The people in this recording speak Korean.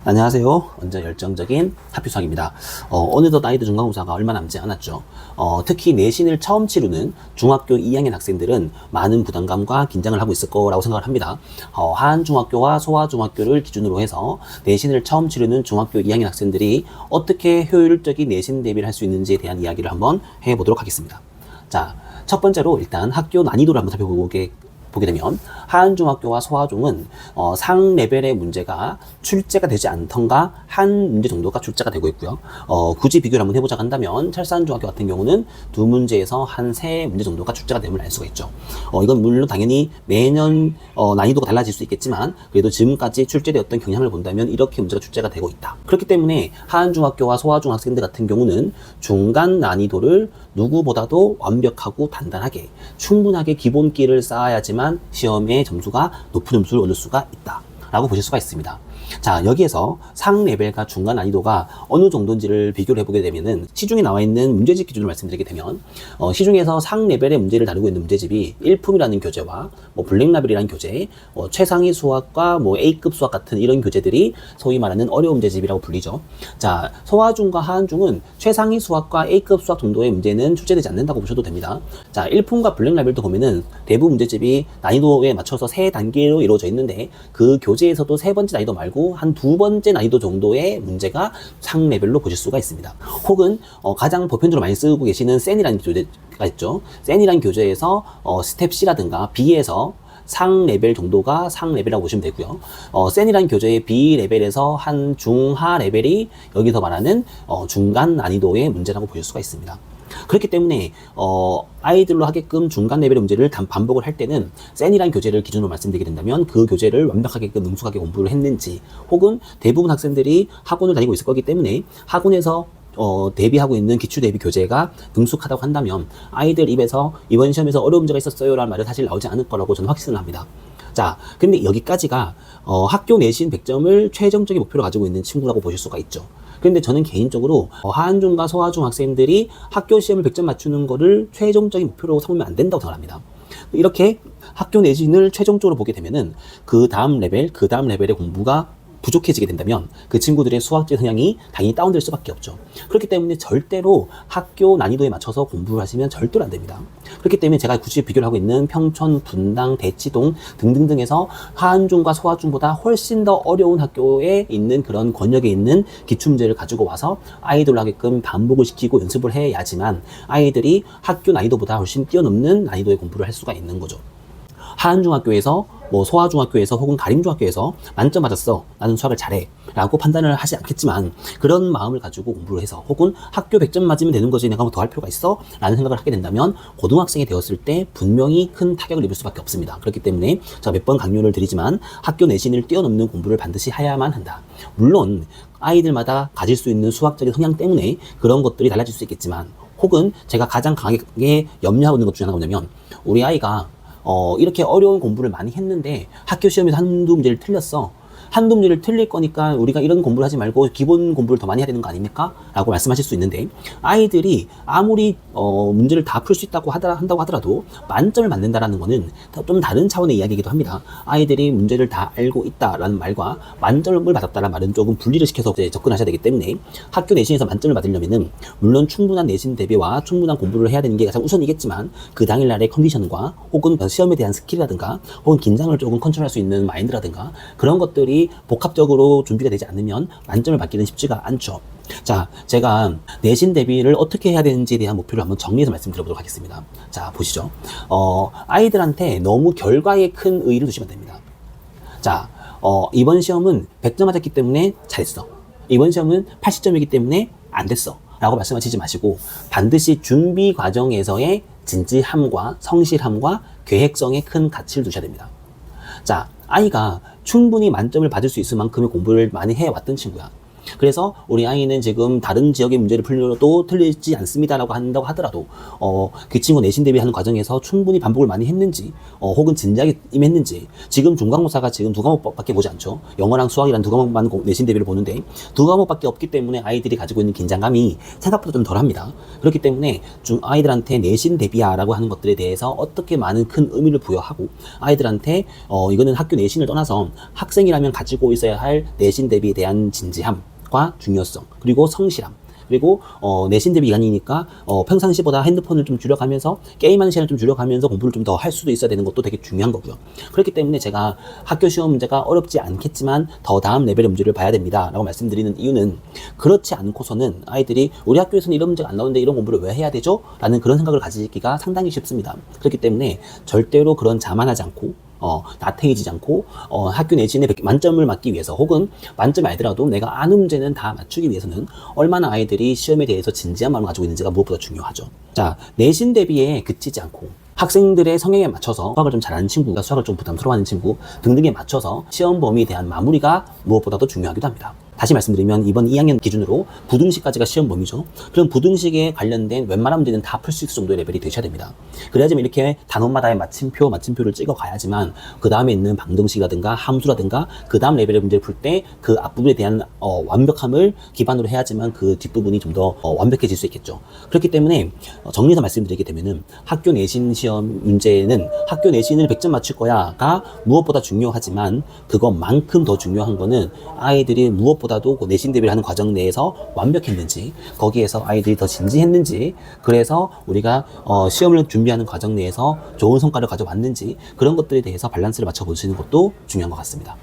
안녕하세요. 완전 열정적인 하필수학입니다. 어느덧 아이들 중간고사가 얼마 남지 않았죠. 특히 내신을 처음 치르는 중학교 2학년 학생들은 많은 부담감과 긴장을 하고 있을 거라고 생각을 합니다. 하안중학교와 소아중학교를 기준으로 해서 내신을 처음 치르는 중학교 2학년 학생들이 어떻게 효율적인 내신 대비를 할 수 있는지에 대한 이야기를 한번 해보도록 하겠습니다. 자, 첫 번째로 일단 학교 난이도를 한번 보게 되면 하안중학교와 소아중은 상 레벨의 문제가 출제가 되지 않던가 한 문제 정도가 출제가 되고 있고요. 굳이 비교를 한번 해보자고 한다면 철산중학교 같은 경우는 두 문제에서 한 세 문제 정도가 출제가 됨을 알 수가 있죠. 이건 물론 당연히 매년 난이도가 달라질 수 있겠지만 그래도 지금까지 출제되었던 경향을 본다면 이렇게 문제가 출제가 되고 있다. 그렇기 때문에 하안중학교와 소아중 학생들 같은 경우는 중간 난이도를 누구보다도 완벽하고 단단하게 충분하게 기본기를 쌓아야지만 시험의 점수가 높은 점수를 얻을 수가 있다 라고 보실 수가 있습니다. 자, 여기에서 상 레벨과 중간 난이도가 어느 정도인지를 비교를 해보게 되면은 시중에 나와 있는 문제집 기준으로 말씀드리게 되면 시중에서 상 레벨의 문제를 다루고 있는 문제집이 1품이라는 교재와 블랙라벨이라는 교재, 최상위 수학과 A급 수학 같은 이런 교재들이 소위 말하는 어려운 문제집이라고 불리죠. 자, 소아중과 하안중은 최상위 수학과 A급 수학 정도의 문제는 출제되지 않는다고 보셔도 됩니다. 자, 1품과 블랙라벨도 보면은 대부분 문제집이 난이도에 맞춰서 세 단계로 이루어져 있는데 그 교재에서도 세 번째 난이도 말고 한 두 번째 난이도 정도의 문제가 상 레벨로 보실 수가 있습니다. 혹은 가장 보편적으로 많이 쓰고 계시는 센이라는 교재가 있죠. 센이라는 교재에서 스텝 C라든가 B에서 상 레벨 정도가 상 레벨이라고 보시면 되고요. 센이라는 교재의 B 레벨에서 한 중하 레벨이 여기서 말하는 중간 난이도의 문제라고 보실 수가 있습니다. 그렇기 때문에 아이들로 하게끔 중간 레벨의 문제를 반복을 할 때는 센이라는 교재를 기준으로 말씀드리게 된다면 그 교재를 완벽하게끔 능숙하게 공부를 했는지, 혹은 대부분 학생들이 학원을 다니고 있을 거기 때문에 학원에서 대비하고 있는 기출 대비 교재가 능숙하다고 한다면 아이들 입에서 이번 시험에서 어려운 문제가 있었어요 라는 말은 사실 나오지 않을 거라고 저는 확신을 합니다. 자, 근데 여기까지가 학교 내신 100점을 최종적인 목표로 가지고 있는 친구라고 보실 수가 있죠. 그런데 저는 개인적으로 하안중과 소아중 학생들이 학교 시험을 100점 맞추는 거를 최종적인 목표로 삼으면 안 된다고 생각합니다. 이렇게 학교 내신을 최종적으로 보게 되면은 그 다음 레벨의 공부가 부족해지게 된다면 그 친구들의 수학적 성향이 당연히 다운될 수밖에 없죠. 그렇기 때문에 절대로 학교 난이도에 맞춰서 공부를 하시면 절대로 안 됩니다. 그렇기 때문에 제가 굳이 비교를 하고 있는 평촌, 분당, 대치동 등등등에서 하안중과 소아중보다 훨씬 더 어려운 학교에 있는 그런 권역에 있는 기출문제를 가지고 와서 아이들로 하게끔 반복을 시키고 연습을 해야지만 아이들이 학교 난이도보다 훨씬 뛰어넘는 난이도의 공부를 할 수가 있는 거죠. 하안중학교에서 소아중학교에서 혹은 가림중학교에서 만점 맞았어, 나는 수학을 잘해 라고 판단을 하지 않겠지만 그런 마음을 가지고 공부를 해서, 혹은 학교 100점 맞으면 되는 거지 내가 뭐 더 할 필요가 있어? 라는 생각을 하게 된다면 고등학생이 되었을 때 분명히 큰 타격을 입을 수밖에 없습니다. 그렇기 때문에 제가 몇 번 강요를 드리지만 학교 내신을 뛰어넘는 공부를 반드시 해야만 한다. 물론 아이들마다 가질 수 있는 수학적인 성향 때문에 그런 것들이 달라질 수 있겠지만, 혹은 제가 가장 강하게 염려하고 있는 것 중에 하나가 뭐냐면, 우리 아이가 이렇게 어려운 공부를 많이 했는데 학교 시험에서 한두 문제를 틀렸어. 한두 문제를 틀릴 거니까 우리가 이런 공부를 하지 말고 기본 공부를 더 많이 해야 되는 거 아닙니까? 라고 말씀하실 수 있는데, 아이들이 아무리 문제를 다 풀 수 있다고 한다고 하더라도 만점을 맞는다라는 거는 좀 다른 차원의 이야기이기도 합니다. 아이들이 문제를 다 알고 있다라는 말과 만점을 받았다라는 말은 조금 분리를 시켜서 이제 접근하셔야 되기 때문에, 학교 내신에서 만점을 받으려면은 물론 충분한 내신 대비와 충분한 공부를 해야 되는 게 가장 우선이겠지만 그 당일날의 컨디션과 혹은 시험에 대한 스킬이라든가 혹은 긴장을 조금 컨트롤할 수 있는 마인드라든가 그런 것들이 복합적으로 준비가 되지 않으면 만점을 받기는 쉽지가 않죠. 자, 제가 내신 대비를 어떻게 해야 되는지에 대한 목표를 한번 정리해서 말씀드려보도록 하겠습니다. 자, 보시죠. 아이들한테 너무 결과에 큰 의의를 두시면 됩니다. 자, 이번 시험은 100점 맞았기 때문에 잘했어. 이번 시험은 80점이기 때문에 안 됐어. 라고 말씀하시지 마시고 반드시 준비 과정에서의 진지함과 성실함과 계획성에 큰 가치를 두셔야 됩니다. 자, 아이가 충분히 만점을 받을 수 있을 만큼의 공부를 많이 해왔던 친구야. 그래서 우리 아이는 지금 다른 지역의 문제를 풀려도 틀리지 않습니다라고 한다고 하더라도 그 친구 내신 대비하는 과정에서 충분히 반복을 많이 했는지 혹은 진지하게 임했는지 지금 중간고사가 지금 두 과목밖에 보지 않죠. 영어랑 수학이란 두 과목만 내신 대비를 보는데 두 과목밖에 없기 때문에 아이들이 가지고 있는 긴장감이 생각보다 좀 덜합니다. 그렇기 때문에 아이들한테 내신 대비하라고 하는 것들에 대해서 어떻게 많은 큰 의미를 부여하고 아이들한테 이거는 학교 내신을 떠나서 학생이라면 가지고 있어야 할 내신 대비에 대한 진지함과 중요성 그리고 성실함 그리고 내신 대비 기간이니까 평상시보다 핸드폰을 좀 줄여가면서 게임하는 시간을 좀 줄여가면서 공부를 좀 더 할 수도 있어야 되는 것도 되게 중요한 거고요. 그렇기 때문에 제가 학교 시험 문제가 어렵지 않겠지만 더 다음 레벨의 문제를 봐야 됩니다 라고 말씀드리는 이유는 그렇지 않고서는 아이들이 우리 학교에서는 이런 문제가 안 나오는데 이런 공부를 왜 해야 되죠? 라는 그런 생각을 가지기가 상당히 쉽습니다. 그렇기 때문에 절대로 그런 자만하지 않고 나태해지지 않고 학교 내신에 만점을 맞기 위해서 혹은 만점이 아니더라도 내가 아는 문제는 다 맞추기 위해서는 얼마나 아이들이 시험에 대해서 진지한 마음을 가지고 있는지가 무엇보다 중요하죠. 자, 내신 대비에 그치지 않고 학생들의 성향에 맞춰서 수학을 좀 잘하는 친구가 수학을 좀 부담스러워하는 친구 등등에 맞춰서 시험 범위에 대한 마무리가 무엇보다도 중요하기도 합니다. 다시 말씀드리면 이번 2학년 기준으로 부등식까지가 시험 범위죠. 그럼 부등식에 관련된 웬만한 문제는 다 풀 수 있을 정도의 레벨이 되셔야 됩니다. 그래야지만 이렇게 단원마다의 마침표를 찍어 가야지만 그 다음에 있는 방정식이라든가 함수라든가 그 다음 레벨의 문제를 풀 때 그 앞부분에 대한 완벽함을 기반으로 해야지만 그 뒷부분이 좀 더 완벽해질 수 있겠죠. 그렇기 때문에 정리해서 말씀드리게 되면은 학교 내신 시험 문제는 학교 내신을 100점 맞출 거야가 무엇보다 중요하지만 그것만큼 더 중요한 거는 아이들이 무엇보다도 그 내신 대비를 하는 과정 내에서 완벽했는지 거기에서 아이들이 더 진지했는지 그래서 우리가 시험을 준비하는 과정 내에서 좋은 성과를 가져왔는지 그런 것들에 대해서 밸런스를 맞춰 보시는 것도 중요한 것 같습니다.